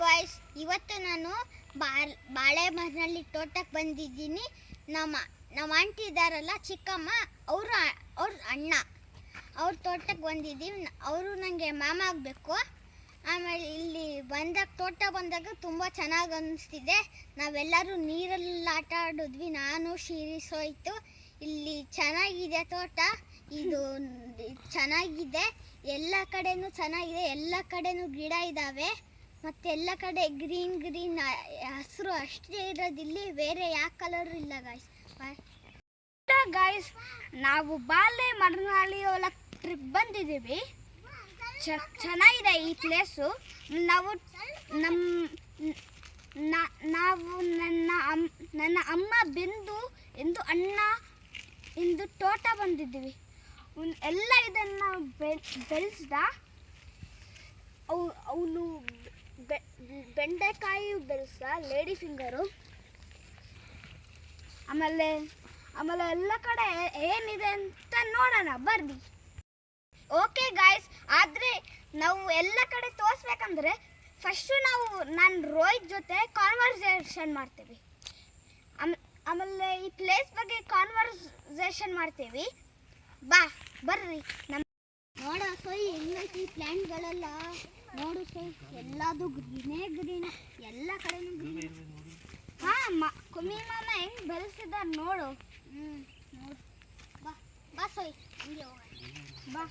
Guys, ಇವತ್ತು ನಾನು ಬಾಳೆ ಮರನಲ್ಲಿ ತೋಟಕ್ಕೆ ಬಂದಿದ್ದೀನಿ. ನಮ್ಮ ಆಂಟಿ ಇದ್ದಾರಲ್ಲ, ಚಿಕ್ಕಮ್ಮ, ಅವ್ರ ಅಣ್ಣ ಅವ್ರ ತೋಟಕ್ಕೆ ಬಂದಿದ್ದೀವಿ. ಅವರು ನನಗೆ ಮಾಮ ಆಗಬೇಕು. ಆಮೇಲೆ ಇಲ್ಲಿ ತೋಟ ಬಂದಾಗ ತುಂಬ ಚೆನ್ನಾಗಿ ಅನ್ನಿಸ್ತಿದೆ. ನಾವೆಲ್ಲರೂ ನೀರಲ್ಲಿ ಆಟ ಆಡಿದ್ವಿ, ನಾನು ಶಿರಿಸೋಯ್ತು. ಇಲ್ಲಿ ಚೆನ್ನಾಗಿದೆ ತೋಟ, ಇದು ಚೆನ್ನಾಗಿದೆ, ಎಲ್ಲ ಕಡೆನೂ ಚೆನ್ನಾಗಿದೆ, ಎಲ್ಲ ಕಡೆನೂ ಗಿಡ ಇದ್ದಾವೆ. ಮತ್ತು ಎಲ್ಲ ಕಡೆ ಗ್ರೀನ್ ಹಸಿರು ಅಷ್ಟೇ ಇರೋದಿಲ್ಲಿ, ಬೇರೆ ಯಾವ ಕಲರ್ ಇಲ್ಲ ಗಾಯ್ಸ್. ನಾವು ಬಾಳೆ ಮರನಾಳಿ ಒಳಗೆ ಟ್ರಿಪ್ ಬಂದಿದ್ದೀವಿ. ಚೆನ್ನಾಗಿದೆ ಈ ಪ್ಲೇಸು. ನಾವು ನನ್ನ ಅಮ್ಮ ಬಿಂದು ಎಂದು ಅಣ್ಣ ಎಂದು ತೋಟ ಬಂದಿದ್ದೀವಿ. ಎಲ್ಲ ಇದನ್ನು ಬೆಳೆಸ್ದ. ಅವನು ಬೆಂಡೆಕಾಯಿ ಬೆಳೆಸ, ಲೇಡಿ ಫಿಂಗರು. ಆಮೇಲೆ ಎಲ್ಲ ಕಡೆ ಏನಿದೆ ಅಂತ ನೋಡೋಣ ಬರ್ರಿ. ಓಕೆ ಗಾಯ್ಸ್, ಆದರೆ ನಾವು ಎಲ್ಲ ಕಡೆ ತೋರಿಸ್ಬೇಕಂದ್ರೆ ಫಸ್ಟು ನಾನು ರೋಹಿತ್ ಜೊತೆ ಕಾನ್ವರ್ಸೇಷನ್ ಮಾಡ್ತೀವಿ. ಆಮೇಲೆ ಈ ಪ್ಲೇಸ್ ಬಗ್ಗೆ ಕಾನ್ವರ್ಸೇಷನ್ ಮಾಡ್ತೀವಿ. ಬರ್ರಿ. ನೋಡೋ ಸೋಯ್, ಹೆಂಗೈತಿ ಈ ಪ್ಲ್ಯಾಂಟ್ಗಳೆಲ್ಲ ನೋಡು ಸೋಯ್, ಎಲ್ಲದು ಗ್ರೀನ್, ಎಲ್ಲ ಕಡೆನೂ ಗ್ರೀನ್. ಕುಮ್ಮಿ ಮಾಮ ಹೆಂಗೆ ಬೆಳೆಸಿದ್ದಾರೆ ನೋಡು. ನೋಡು, ಬಾ ಸೋಯ್, ಹಂಗೆ ಹೋಗೋಣ. ಬಾ.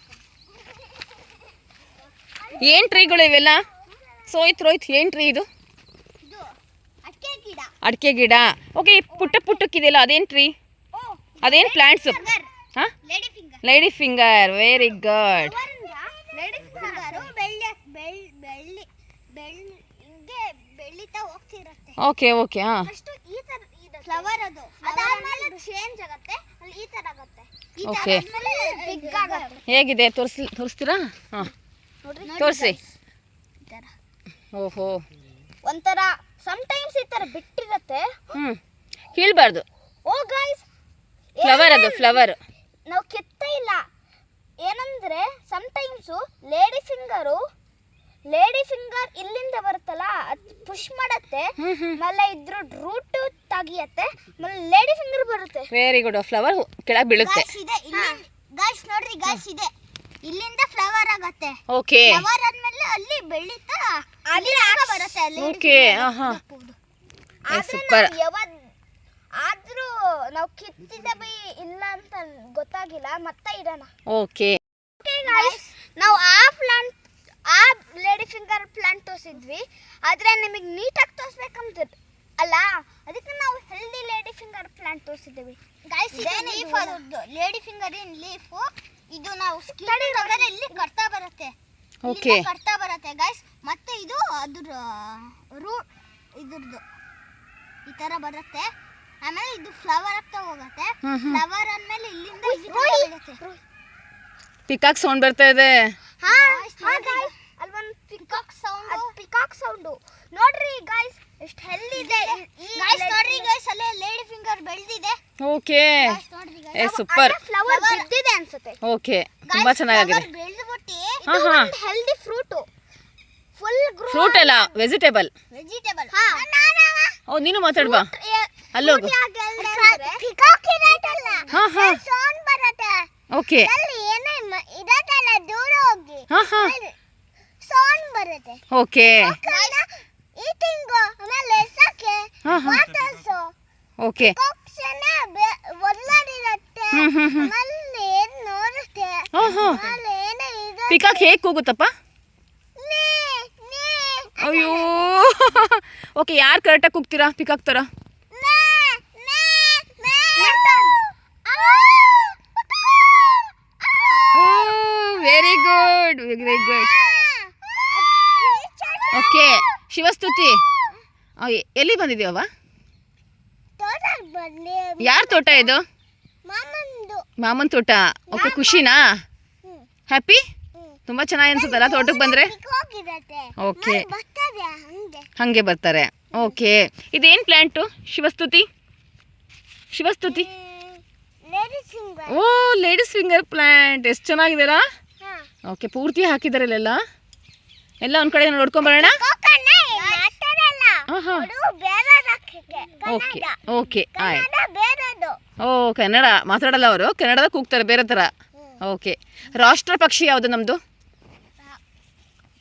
ಏನು ಟ್ರೀಗಳು ಇವೆಲ್ಲ? ರೋಹಿತ್ ಏನು ಟ್ರೀ ಇದು? ಅಡಿಕೆ ಗಿಡ. ಓಕೆ, ಪುಟ್ಟಕ್ಕಿದೆಯಲ್ಲ, ಅದೇನು ಟ್ರೀ? ಅದೇನು ಪ್ಲಾಂಟ್ಸು? ಹಾಂ, ಲೇಡಿ ಫಿಂಗರ್. Very good. ಬೆಳೀತಾ ಹೋಗ್ತಿರುತ್ತೆ. ಓಕೆ ಹಾಂ. ಫ್ಲವರ್ ಅದು, ಅದಾದ್ಮೇಲೆ ಚೇಂಜ್ ಆಗುತ್ತೆ, ಈ ತರ ಆಗುತ್ತೆ. ಓಕೆ, ಹೇಗಿದೆ ತೋರಿಸ್ತೀರಾ? ಹಾಂ, ತೋರಿಸಿ. ಓಹೋ, ಒಂಥರ ಸಮ್ಟೈಮ್ಸ್ ಈ ಥರ ಬಿಟ್ಟಿರುತ್ತೆ. ಕೀಳ್ಬಾರ್ದು. ಓ ಗಾಯ್ಸ್, ಫ್ಲವರ್ ಅದು, ಫ್ಲವರ್. ನಾವು ಕಿತ್ತೇ ಇಲ್ಲ. ಏನಂದ್ರೆ ಸಮ್ಟೈಮ್ಸು ಲೇಡಿ ಫಿಂಗರ್ ಇಲ್ಲಿಂದ ಬರುತ್ತಲ್ಲ, ಅದು ಪುಷ್ ಮಾಡತ್ತೆ, ಆಮೇಲೆ ಇದ್ರ ರೂಟ್ ತೆಗಿಯತ್ತೆ, ಆಮೇಲೆ ಲೇಡಿ ಫಿಂಗರ್ ಬರುತ್ತೆ. Very good. ಫ್ಲವರ್ ಕೆಳಗೆ ಬೀಳುತ್ತೆ. ಗಾಯ್ಸ್ ನೋಡ್ರಿ, ಗಾಯ್ಸ್ ಇದೆ, ಇಲ್ಲಿಂದ ಫ್ಲವರ್ ಆಗತ್ತೆ. ಓಕೆ, ಫ್ಲವರ್ ಆದ್ಮೇಲೆ ಅಲ್ಲಿ ಬೆಳೀತಾ ಅಲ್ಲಿ ಬರುತ್ತೆ. Okay, super. ಆದ್ರೂ ನಾವು ಕಿತ್ತಿದ ಇಲ್ಲ ಅಂತ ಗೊತ್ತಾಗಿಲ್ಲ, ಮತ್ತೆ ಇಡೋಣ. ಓಕೆ ನಾವು ಆ ಲೇಡಿ ಫಿಂಗರ್ ಪ್ಲಾಂಟ್ ತೋರಿಸಿದ್ವಿ, ಆದರೆ ನಿಮಗೆ ನೀಟಾಗಿ ತೋರಿಸ್ಬೇಕಂತ ಅಲ್ಲ, ಅದಕ್ಕೆ ನಾವು ಹೆಲ್ದಿ ಲೇಡಿ ಫಿಂಗರ್ ಪ್ಲಾಂಟ್ ತೋರಿಸಿದ್ದೀವಿ. ಗಾಯ್ಸ್, ಲೀಫ್ ಅದರದ್ದು, ಲೇಡಿ ಫಿಂಗರ್ ಲೀಫು. ಇದು ನಾವು ಸ್ಕಿನ್ ಇಲ್ಲಿ ಕಟ್ತಾ ಬರುತ್ತೆ. ಓಕೆ, ಕಟ್ತಾ ಬರುತ್ತೆ ಗಾಯ್ಸ್. ಮತ್ತೆ ಇದು ಅದ್ರ ರೂಟ್ ಇದ್ರದ್ದು ಈ ತರ ಬರುತ್ತೆ. ಆಮೇಲೆ ಇದು ಫ್ಲವರ್ ಆಗ್ತಾ ಹೋಗುತ್ತೆ. ಫ್ಲವರ್ ಆದ್ಮೇಲೆ ಇಲ್ಲಿಂದ ಬೀಳುತ್ತೆ. ಪಿಕಾಕ್ ಸೌಂಡ್ ಬರ್ತಾ ಇದೆ. ಅಲ್ವೊಂದು ಪಿಕಾಕ್ ಸೌಂಡು ನೋಡ್ರಿ ಗಾಯ್ಸ್, ಎಷ್ಟು ಹೆಲ್ದಿ ಇದೆ. ನೋಡ್ರಿ ಗಾಯ್ಸ್, ಅಲ್ಲೇ ಲೇಡಿ ಫಿಂಗರ್ ಬೆಳೆದಿದೆ. Okay, super. ಫ್ಲವರ್ ಬಿದ್ದಿದೆ ಅನ್ಸುತ್ತೆ. ಓಕೆ, ತುಂಬಾ ಚೆನ್ನಾಗಿದೆ. ಬೆಳೆದ್ಬಿಟ್ಟು ಹೆಲ್ದಿ ಫ್ರೂಟ್, ಫುಲ್ ಫ್ರೂಟ್ ಅಲ್ಲ, ವೆಜಿಟೇಬಲ್. ಓ, ನೀನು ಮಾತಾಡ್ಬಾ, ಅಲ್ಲೋಗು. Okay, okay, okay. ಪಿಕಾಕ್ ಹೇಗೆ ಕೂಗುತ್ತಪ್ಪ? ಅಯ್ಯೋ. ಓಕೆ, ಯಾರು ಕರೆಕ್ಟಾಗಿ ಕೂಗ್ತೀರಾ ಪಿಕಾಕ್ ಥರ? Very good. ಓಕೆ, ಶಿವಸ್ತುತಿ, ಎಲ್ಲಿ ಬಂದಿದ್ದೀವವ? ಯಾರ ತೋಟ ಇದು? ಮಾಮನ್ ತೋಟ. ಓಕೆ, ಖುಷಿನಾ? ಹ್ಯಾಪಿ? ತುಂಬ ಚೆನ್ನಾಗಿ ಅನ್ಸುತ್ತಲ್ಲ ತೋಟಕ್ಕೆ ಬಂದರೆ? ಓಕೆ, ಹಾಗೆ ಬರ್ತಾರೆ. ಓಕೆ, ಇದೇನು ಪ್ಲ್ಯಾಂಟು ಶಿವಸ್ತುತಿ? ಓ, ಲೇಡೀಸ್ ಫಿಂಗರ್ ಪ್ಲ್ಯಾಂಟ್. ಎಷ್ಟು ಚೆನ್ನಾಗಿದೆಯಲ್ಲ? ಓಕೆ, ಪೂರ್ತಿ ಹಾಕಿದಾರಲ್ಲ, ಎಲ್ಲ ಒಂದು ಕಡೆ ನೋಡ್ಕೊಂಬರೋಣ. ಓಕೆ ಓಕೆ ಆಯ್ತು. ಬೇರೆದು. ಓ ಕನ್ನಡ ಮಾತಾಡಲ್ಲ ಅವರು, ಕನ್ನಡದಾಗ ಕೂಗ್ತಾರೆ ಬೇರೆ ಥರ. ಓಕೆ, ರಾಷ್ಟ್ರ ಪಕ್ಷಿ ಯಾವುದು ನಮ್ಮದು?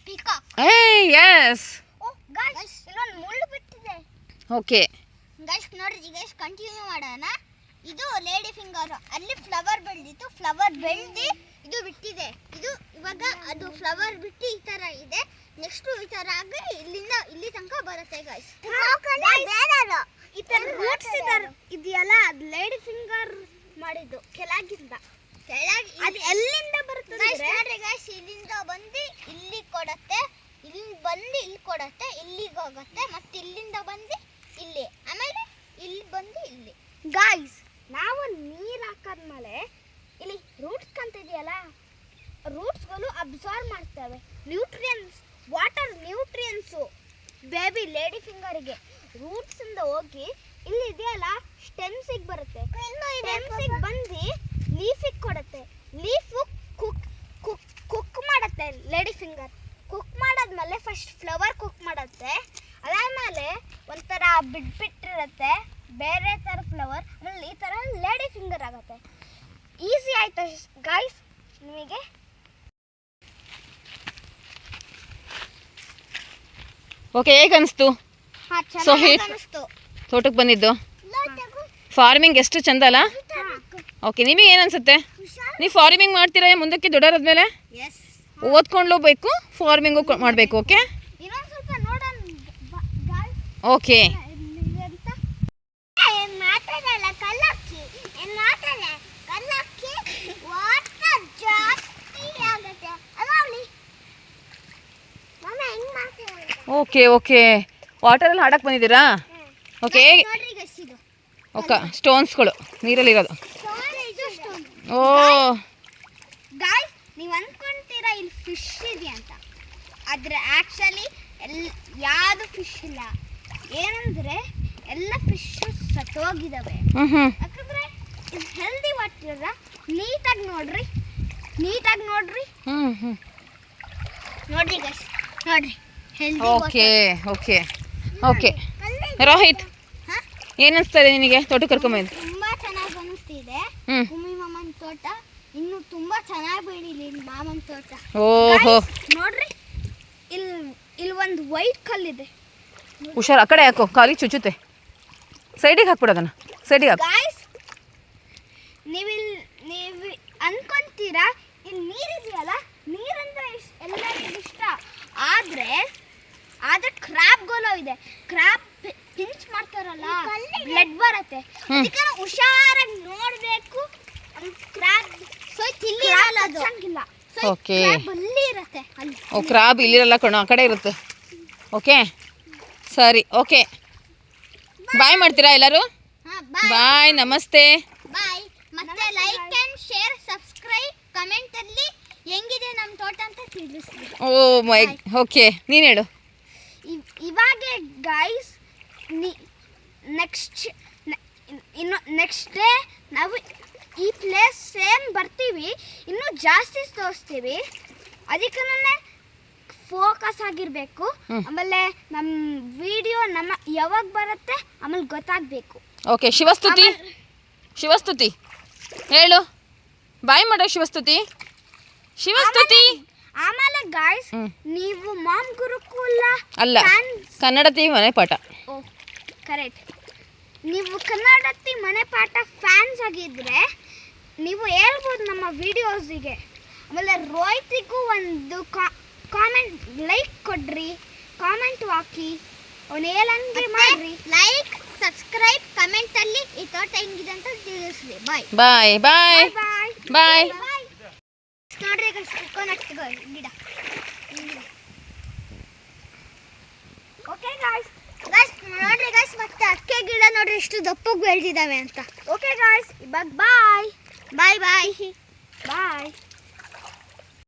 ಪಿಕಾಕ್. ಎಸ್. ಗೈಸ್ ಇಲ್ಲೊಂದು ಮುಳ್ಳು ಬಿಟ್ಟಿದೆ. ಓಕೆ ಗೈಸ್ ನೋಡ್ರಿ ಗೈಸ್, ಕಂಟಿನ್ಯೂ ಮಾಡೋಣ. ಇದು ಲೇಡಿ ಫಿಂಗರ್, ಅಲ್ಲಿ ಫ್ಲವರ್ ಬೆಳೆದಿತ್ತು, ಫ್ಲವರ್ ಬೆಳೆದು ಇದು ಬಿಟ್ಟಿದೆ. ಇದು ಇವಾಗ ಅದು ಫ್ಲವರ್ ಬಿಟ್ಟು ಈ ತರ ಇದೆ. ನೆಕ್ಸ್ಟ್ ಈ ತರ ಆಗಿ ಇಲ್ಲಿಂದ ಇಲ್ಲಿ ತನಕ ಬರುತ್ತೆ ಗೈಸ್. ಈ ತರ ರೂಟ್ಸ್ ಇದೆಯಲ್ಲ, ಅದು ಲೇಡಿ ಫಿಂಗರ್ ಮಾಡಿದ್ದು ಕೆಳಗಿಂದ. ಕೆಳಗೆ ಅದು ಎಲ್ಲಿಂದ ಬರ್ತದೆ ಗೈಸ್ ನೋಡ್ರಿ ಗೈಸ್, ಇಲ್ಲಿಂದ ಬಂದು ಇಲ್ಲಿ ಕೊಡುತ್ತೆ, ಇಲ್ಲಿ ಬಂದು ಇಲ್ಲಿ ಕೊಡುತ್ತೆ, ಇಲ್ಲಿಗೆ ಹೋಗುತ್ತೆ, ಮತ್ತೆ ಇಲ್ಲಿಂದ ಬಂದು ಇಲ್ಲಿ, ಆಮೇಲೆ ಇಲ್ಲಿ ಬಂದು ಇಲ್ಲಿ. ಗೈಸ್ ನಾವು ನೀರು ಹಾಕಾದ್ಮೇಲೆ ಇಲ್ಲಿ ರೂಟ್ಸ್ ಕಂತಿದೆಯಲ್ಲ, ರೂಟ್ಸ್ಗಳು ಅಬ್ಸಾರ್ವ್ ಮಾಡ್ತವೆ ನ್ಯೂಟ್ರಿಯನ್ಸ್, ವಾಟರ್ ನ್ಯೂಟ್ರಿಯನ್ಸು ಬೇಬಿ ಲೇಡಿ ಫಿಂಗರಿಗೆ ರೂಟ್ಸಿಂದ ಹೋಗಿ ಇಲ್ಲಿ ಇದೆಯಲ್ಲ ಸ್ಟೆಮ್ಸಿಗೆ ಬರುತ್ತೆ. ಸ್ಟೆಮ್ಸಿಗೆ ಬಂದು ಲೀಫಿಗೆ ಕೊಡುತ್ತೆ. ಲೀಫು ಕುಕ್ ಮಾಡುತ್ತೆ ಲೇಡಿ ಫಿಂಗರ್. ಕುಕ್ ಮಾಡಾದ್ಮೇಲೆ ಫಸ್ಟ್ ಫ್ಲವರ್ ಕುಕ್ ಮಾಡುತ್ತೆ, ಅದಾದಮೇಲೆ ಒಂಥರ ಬಿಟ್ಟಿರುತ್ತೆ ಬೇರೆ ಥರ ಫ್ಲವರ್, ಆಮೇಲೆ ಈ ಥರ ಲೇಡಿ ಫಿಂಗರ್ ಆಗುತ್ತೆ. ಈಸಿ ಆಯ್ತಾ ಗೈಸ್ ನಿಮಗೆ? ಓಕೆ, ಹೇಗೆ ಅನಿಸ್ತು ಸೋಹಿಲ್ ತೋಟಕ್ಕೆ ಬಂದಿದ್ದು? ಫಾರ್ಮಿಂಗ್ ಎಷ್ಟು ಚಂದ ಅಲ್ಲ? ಓಕೆ, ನಿಮಗೆ ಏನು ಅನ್ಸುತ್ತೆ? ನೀವು ಫಾರ್ಮಿಂಗ್ ಮಾಡ್ತೀರಾ ಮುಂದಕ್ಕೆ ದೊಡ್ಡವರಾದ್ಮೇಲೆ? ಎಸ್. ಓದ್ಕೊಂಡ್ಲೋಗ್ಬೇಕು, ಫಾರ್ಮಿಂಗು ಮಾಡಬೇಕು. ಓಕೆ ಇನ್ನೊಂದು ಸ್ವಲ್ಪ ನೋಡೋಣ ಗೈಸ್. ಓಕೆ ಮಾತಾಡಲ್ಲ ಕಲ್ಲಕ್ಕಿ, ಕಲ್ಲಕ್ಕಿ ವಾಟರ್ ಜಾಸ್ತಿ ಆಗುತ್ತೆ ಅಲ್ಲ. ಮಮ್ಮ ಹೆಂಗ್ ಮಾಡ್ತೀವಿ? ಓಕೆ ಓಕೆ, ವಾಟರಲ್ಲಿ ಹಾಡಕ್ಕೆ ಬಂದಿದ್ದೀರಾ? ಓಕೆ ನೋಡ್ರಿ ಗೈಸ್, ಇದು ಓಕೆ, ಸ್ಟೋನ್ಸ್ಗಳು ನೀರಲ್ಲಿರೋದು. ಓ ಗೈಸ್ ನೀವು ಅನ್ಕೊಂತೀರಾ ಇಲ್ಲಿ ಫಿಶ್ ಇದೆ ಅಂತ, ಆದರೆ ಆ್ಯಕ್ಚುಲಿ ಯಾವುದು ಫಿಶ್ ಇಲ್ಲ. ಏನಂದರೆ ಎಲ್ಲ ಫಿಶು ಸತ್ತೋಗಿದ್ದಾವೆ. ಹ್ಞೂ ಯಾಕಂದರೆ ಇದು ಹೆಲ್ದಿ ವಾಟರ್. ನೀಟಾಗಿ ನೋಡ್ರಿ ಹ್ಞೂ ನೋಡ್ರಿ ಗೈಸ್, ನೋಡ್ರಿ healthy. Okay okay okay. Rohit, ಏನು ಅನಿಸ್ತಾ ಇದೆ ನಿನಗೆ ತೋಟಕ್ಕೆ ಕರ್ಕೊಂಬಂದು? ತುಂಬಾ ಚೆನ್ನಾಗಿ ಅನಿಸ್ತಿದೆ. ಹ್ಞೂ ಭೂಮಿ ಮಾಮನ ತೋಟ ಇನ್ನು ತುಂಬಾ ಚೆನ್ನಾಗಿ ಬೆಳೀಲಿ ಮಾಮನ ತೋಟ. ಓಹೋ, ನೋಡ್ರಿ ಇಲ್ಲಿ ಒಂದು ವೈಟ್ ಕಲ್ಲಿದೆ. ಹುಷಾರು, ಆ ಕಡೆ ಹಾಕೋ, ಕಾಲಿಗೆ ಚುಚ್ಚುತ್ತೆ. ಸೈಡಿಗೆ ಹಾಕ್ಬಿಡು ಅದನ್ನು, ಸೈಡಿಗೆ ಹಾಕು. ಗಾಯ್ಸ್ ನೀವು ಅನ್ಕೊಂತೀರಾ ಇಲ್ಲಿ ನೀರಿದೆಯಲ್ಲ, ನೀರಂದ್ರೆ ಎಲ್ಲರಿಗೂ ಇಷ್ಟ. ಆದರೆ ಕ್ರ್ಯಾಬ್ಗಳು ಇದೆ. ಕ್ರ್ಯಾಬ್ ಪಿಂಚ್ ಮಾಡ್ತಾರಲ್ಲ, ಬ್ಲಡ್ ಬರುತ್ತೆ. ಅದಕ್ಕೆ ಹುಷಾರಾಗಿ ನೋಡಬೇಕು. ಕ್ರ್ಯಾಬ್ ಚಂಗಿಲ್ಲ. ಓಕೆ, ಅಲ್ಲಿ ಇರುತ್ತೆ ಅಲ್ಲಿ. ಓ ಕ್ರಾಬ್ ಇಲ್ಲಿರಲ್ಲ ಕಣೋ, ಆ ಕಡೆ ಇರುತ್ತೆ. ಓಕೆ ಸರಿ, ಓಕೆ ಬಾಯ್ ಮಾಡ್ತೀರಾ ಎಲ್ಲರೂ? ಹಾ, ಬಾಯ್ ಬಾಯ್, ನಮಸ್ತೆ. ಬಾಯ್. ಮತ್ತೆ like and share, subscribe, comment ಅಲ್ಲಿ ಹೆಂಗಿದೆ ನಮ್ಮ ತೋಟ ಅಂತ ತಿಳಿಸಿ. ಓ ಮೈ, ಓಕೆ ನೀನು ಹೇಳು. ಇವಾಗ ಗೈಸ್ ನೆಕ್ಸ್ಟ್ ಡೇ ನಾವು ಈ ಪ್ಲೇಸ್ ಸೇಮ್ ಬರ್ತೀವಿ, ಇನ್ನೂ ಜಾಸ್ತಿ ತೋರಿಸ್ತೀವಿ. ಅದಕ್ಕೆ ಫೋಕಸ್ ಆಗಿರಬೇಕು. ಆಮೇಲೆ ನಮ್ಮ ವಿಡಿಯೋ ಯಾವಾಗ ಬರುತ್ತೆ ಆಮೇಲೆ ಗೊತ್ತಾಗಬೇಕು. ಓಕೆ, ಶಿವಸ್ತುತಿ ಹೇಳು, ಬಾಯ್ ಮಾಡೋ. ಶಿವಸ್ತುತಿ ಆಮೇಲೆ ಗಾಯ್ಸ್, ನೀವು ಮಾಮ್ ಗುರುಕುಲ ಅಲ್ಲ, ಕನ್ನಡತಿ ಮನೆ ಪಾಠ. ಓ ಕರೆಕ್ಟ್. ನೀವು ಕನ್ನಡತಿ ಮನೆ ಪಾಠ ಫ್ಯಾನ್ಸ್ ಆಗಿದ್ರೆ ನೀವು ಹೇಳ್ಬೋದು ನಮ್ಮ ವಿಡಿಯೋಸಿಗೆ. ಆಮೇಲೆ ರೋಹಿತಿಗೂ ಒಂದು ಕಾಮೆಂಟ್ ಲೈಕ್ ಕೊಡ್ರಿ, ಕಾಮೆಂಟ್ ಹಾಕಿ, ಅವನು ಹೇಳಂಗೆ ಮಾಡ್ರಿ. ಲೈಕ್, ಸಬ್ಸ್ಕ್ರೈಬ್, ಕಮೆಂಟ್ ಅಲ್ಲಿ ಈ ತೋಟ ಹೆಂಗಿದೆ ಅಂತ ತಿಳಿಸ್ಲಿ. ಬಾಯ್ ಬಾಯ್ ಬಾಯ್ ಬಾಯ್ ಬಾಯ್. ನೋಡ್ರಿ ಕೋಕೋನಟ್ ಗಿಡ. ಓಕೆ ಗಾಯ್ಸ್ ನೋಡ್ರಿ ಗೈಸ್, ಮತ್ತೆ ಅಡಿಕೆ ಗಿಡ ನೋಡ್ರಿ ಎಷ್ಟು ದಪ್ಪಗೆ ಬೆಳೆದಿದ್ದಾವೆ ಅಂತ. ಓಕೆ ಗಾಯ್ಸ್, ಇವಾಗ ಬಾಯ್ ಬಾಯ್ ಬಾಯ್ ಬಾಯ್.